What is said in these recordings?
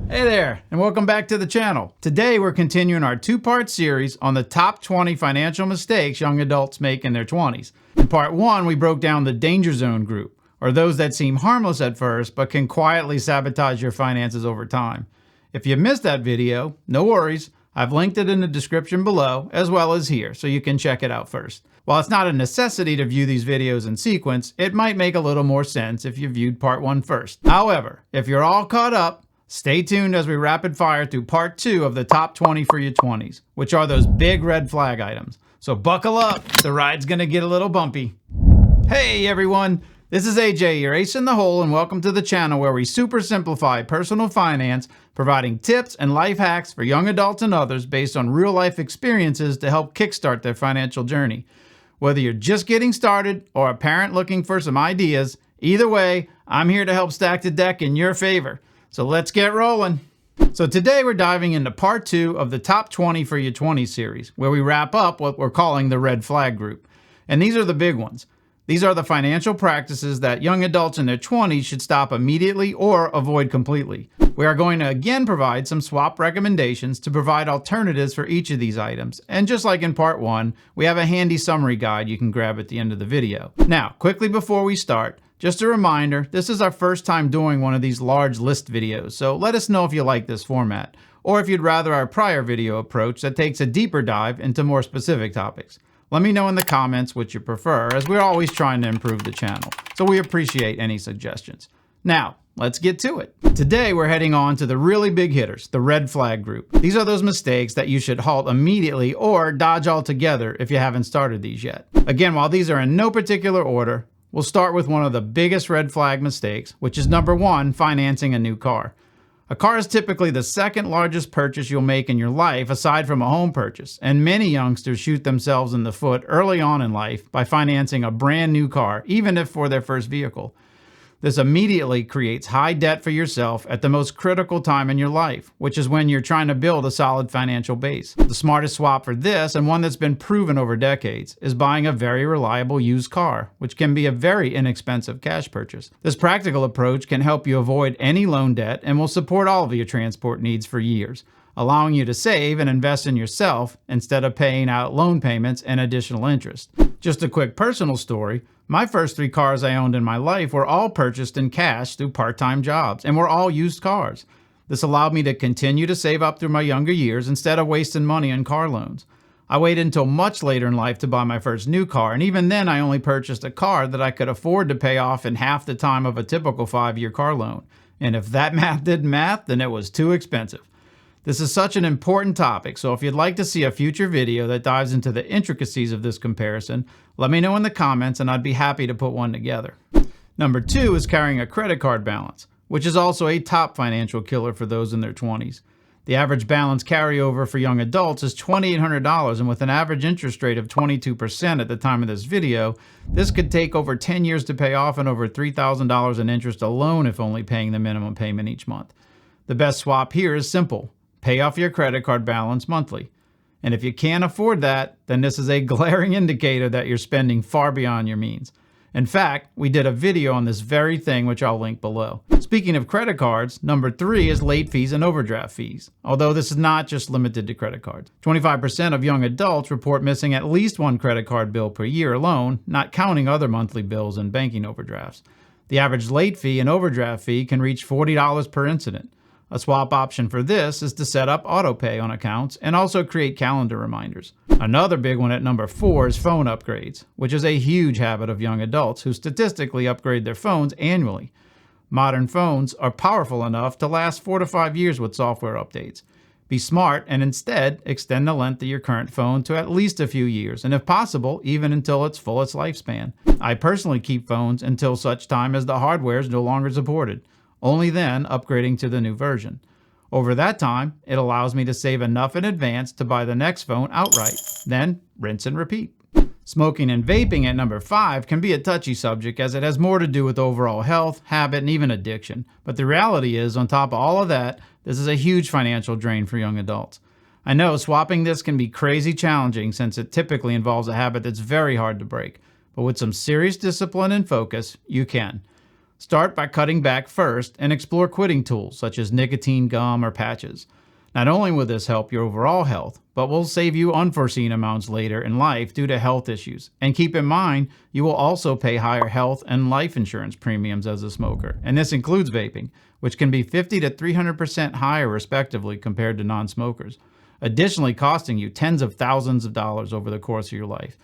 Hey there, and welcome back to the channel. Today we're continuing our two-part series on the top 20 financial mistakes young adults make in their 20s. In part 1, we broke down the danger zone group, or those that seem harmless at first but can quietly sabotage your finances over time. If you missed that video, no worries. I've linked it in the description below as well as here, so you can check it out first. While it's not a necessity to view these videos in sequence, it might make a little more sense if you viewed part 1 first. However, if you're all caught up, stay tuned as we rapid fire through part 2 of the top 20 for your 20s, which are those big red flag items. So buckle up, the ride's gonna get a little bumpy. Hey everyone, this is AJ, your ace in the hole, and welcome to the channel where we super simplify personal finance, providing tips and life hacks for young adults and others based on real life experiences to help kickstart their financial journey. Whether you're just getting started or a parent looking for some ideas, either way, I'm here to help stack the deck in your favor. So let's get rolling. So today we're diving into part 2 of the top 20 for your 20s series, where we wrap up what we're calling the red flag group. And these are the big ones. These are the financial practices that young adults in their 20s should stop immediately or avoid completely. We are going to again provide some swap recommendations to provide alternatives for each of these items. And just like in part 1, we have a handy summary guide you can grab at the end of the video. Now, quickly before we start, just a reminder, this is our first time doing one of these large list videos, so let us know if you like this format, or if you'd rather our prior video approach that takes a deeper dive into more specific topics. Let me know in the comments which you prefer, as we're always trying to improve the channel, so we appreciate any suggestions. Now, let's get to it. Today we're heading on to the really big hitters, the red flag group. These are those mistakes that you should halt immediately or dodge altogether if you haven't started these yet. Again, while these are in no particular order, we'll start with one of the biggest red flag mistakes, which is number 1, financing a new car. A car is typically the second largest purchase you'll make in your life aside from a home purchase, and many youngsters shoot themselves in the foot early on in life by financing a brand new car, even if for their first vehicle. This immediately creates high debt for yourself at the most critical time in your life, which is when you're trying to build a solid financial base. The smartest swap for this, and one that's been proven over decades, is buying a very reliable used car, which can be a very inexpensive cash purchase. This practical approach can help you avoid any loan debt and will support all of your transport needs for years, allowing you to save and invest in yourself instead of paying out loan payments and additional interest. Just a quick personal story. My first 3 cars I owned in my life were all purchased in cash through part-time jobs and were all used cars. This allowed me to continue to save up through my younger years instead of wasting money on car loans. I waited until much later in life to buy my first new car, and even then I only purchased a car that I could afford to pay off in half the time of a typical 5-year car loan. And if that math didn't math, then it was too expensive. This is such an important topic, so if you'd like to see a future video that dives into the intricacies of this comparison, let me know in the comments and I'd be happy to put one together. Number 2 is carrying a credit card balance, which is also a top financial killer for those in their 20s. The average balance carryover for young adults is $2,800, and with an average interest rate of 22% at the time of this video, this could take over 10 years to pay off and over $3,000 in interest alone if only paying the minimum payment each month. The best swap here is simple. Pay off your credit card balance monthly. And if you can't afford that, then this is a glaring indicator that you're spending far beyond your means. In fact, we did a video on this very thing, which I'll link below. Speaking of credit cards, number 3 is late fees and overdraft fees, although this is not just limited to credit cards. 25% of young adults report missing at least one credit card bill per year alone, not counting other monthly bills and banking overdrafts. The average late fee and overdraft fee can reach $40 per incident. A swap option for this is to set up auto pay on accounts and also create calendar reminders. Another big one at number 4 is phone upgrades, which is a huge habit of young adults who statistically upgrade their phones annually. Modern phones are powerful enough to last 4 to 5 years with software updates. Be smart and instead extend the length of your current phone to at least a few years, and if possible, even until its fullest lifespan. I personally keep phones until such time as the hardware is no longer supported. Only then upgrading to the new version. Over that time, it allows me to save enough in advance to buy the next phone outright, then rinse and repeat. Smoking and vaping at number 5 can be a touchy subject as it has more to do with overall health, habit, and even addiction. But the reality is, on top of all of that, this is a huge financial drain for young adults. I know swapping this can be crazy challenging since it typically involves a habit that's very hard to break, but with some serious discipline and focus, you can. Start by cutting back first and explore quitting tools such as nicotine gum or patches. Not only will this help your overall health, but will save you unforeseen amounts later in life due to health issues. And keep in mind, you will also pay higher health and life insurance premiums as a smoker, and this includes vaping, which can be 50 to 300% higher respectively compared to non-smokers, additionally costing you tens of thousands of dollars over the course of your life.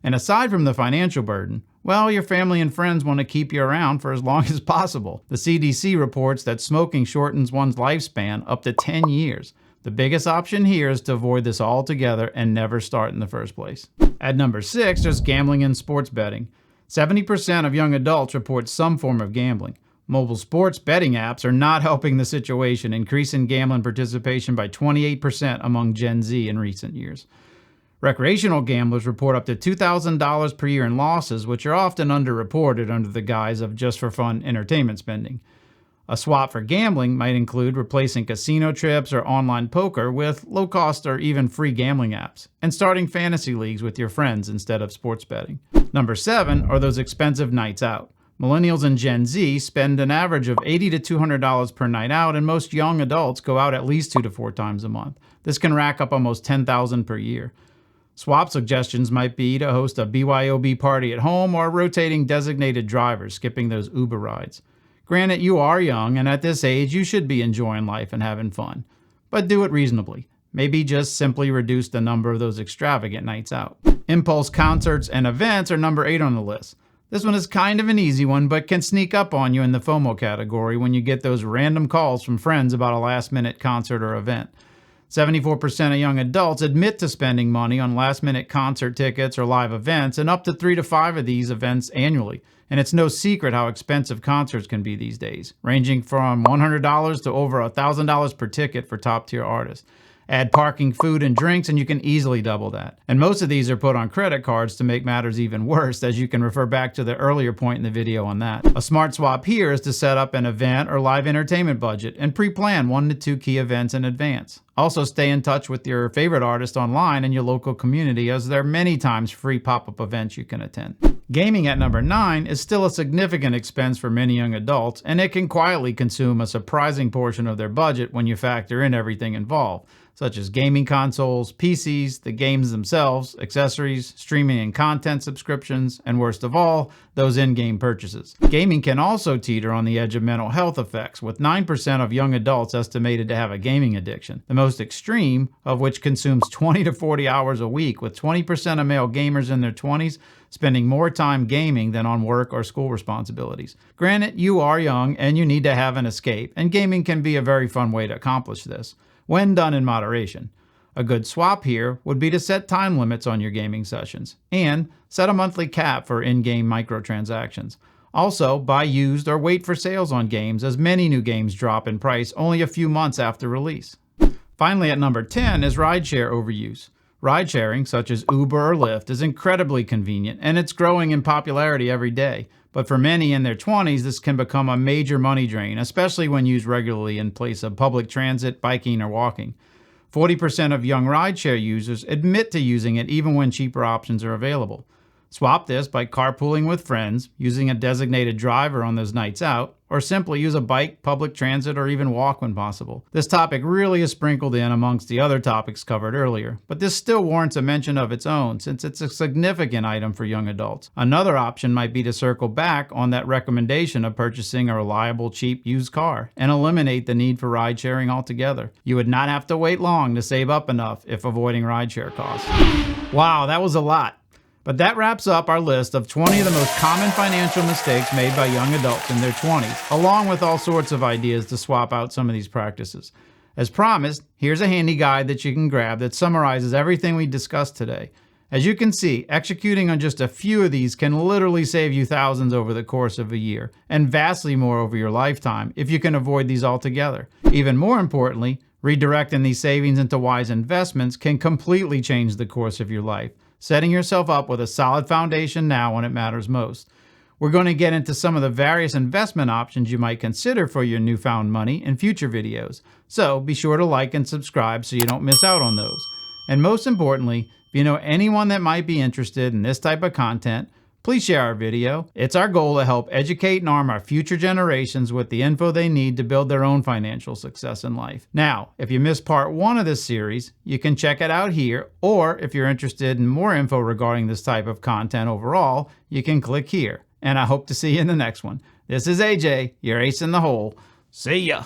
And aside from the financial burden, well, your family and friends want to keep you around for as long as possible. The CDC reports that smoking shortens one's lifespan up to 10 years. The biggest option here is to avoid this altogether and never start in the first place. At number 6, there's gambling and sports betting. 70% of young adults report some form of gambling. Mobile sports betting apps are not helping the situation, increasing gambling participation by 28% among Gen Z in recent years. Recreational gamblers report up to $2,000 per year in losses, which are often underreported under the guise of just for fun entertainment spending. A swap for gambling might include replacing casino trips or online poker with low-cost or even free gambling apps, and starting fantasy leagues with your friends instead of sports betting. Number 7 are those expensive nights out. Millennials and Gen Z spend an average of $80 to $200 per night out, and most young adults go out at least 2 to 4 times a month. This can rack up almost $10,000 per year. Swap suggestions might be to host a BYOB party at home or rotating designated drivers, skipping those Uber rides. Granted, you are young, and at this age, you should be enjoying life and having fun. But do it reasonably. Maybe just simply reduce the number of those extravagant nights out. Impulse concerts and events are number 8 on the list. This one is kind of an easy one, but can sneak up on you in the FOMO category when you get those random calls from friends about a last-minute concert or event. 74% of young adults admit to spending money on last-minute concert tickets or live events, and up to 3 to 5 of these events annually. And it's no secret how expensive concerts can be these days, ranging from $100 to over $1,000 per ticket for top-tier artists. Add parking, food, and drinks, and you can easily double that. And most of these are put on credit cards to make matters even worse, as you can refer back to the earlier point in the video on that. A smart swap here is to set up an event or live entertainment budget and pre-plan 1 to 2 key events in advance. Also, stay in touch with your favorite artist online and your local community, as there are many times free pop-up events you can attend. Gaming at number 9 is still a significant expense for many young adults, and it can quietly consume a surprising portion of their budget when you factor in everything involved, such as gaming consoles, PCs, the games themselves, accessories, streaming and content subscriptions, and worst of all, those in-game purchases. Gaming can also teeter on the edge of mental health effects, with 9% of young adults estimated to have a gaming addiction, the most extreme of which consumes 20 to 40 hours a week, with 20% of male gamers in their 20s spending more time gaming than on work or school responsibilities. Granted, you are young and you need to have an escape, and gaming can be a very fun way to accomplish this, when done in moderation. A good swap here would be to set time limits on your gaming sessions, and set a monthly cap for in-game microtransactions. Also, buy used or wait for sales on games, as many new games drop in price only a few months after release. Finally, at number 10 is rideshare overuse. Ride-sharing, such as Uber or Lyft, is incredibly convenient, and it's growing in popularity every day. But for many in their 20s, this can become a major money drain, especially when used regularly in place of public transit, biking, or walking. 40% of young rideshare users admit to using it even when cheaper options are available. Swap this by carpooling with friends, using a designated driver on those nights out, or simply use a bike, public transit, or even walk when possible. This topic really is sprinkled in amongst the other topics covered earlier, but this still warrants a mention of its own since it's a significant item for young adults. Another option might be to circle back on that recommendation of purchasing a reliable, cheap used car and eliminate the need for ride sharing altogether. You would not have to wait long to save up enough if avoiding rideshare costs. Wow, that was a lot. But that wraps up our list of 20 of the most common financial mistakes made by young adults in their 20s, along with all sorts of ideas to swap out some of these practices. As promised, here's a handy guide that you can grab that summarizes everything we discussed today. As you can see, executing on just a few of these can literally save you thousands over the course of a year, and vastly more over your lifetime if you can avoid these altogether. Even more importantly, redirecting these savings into wise investments can completely change the course of your life, setting yourself up with a solid foundation now when it matters most. We're going to get into some of the various investment options you might consider for your newfound money in future videos, so be sure to like and subscribe so you don't miss out on those. And most importantly, if you know anyone that might be interested in this type of content, please share our video. It's our goal to help educate and arm our future generations with the info they need to build their own financial success in life. Now, if you missed part 1 of this series, you can check it out here, or if you're interested in more info regarding this type of content overall, you can click here. And I hope to see you in the next one. This is AJ, your ace in the hole. See ya!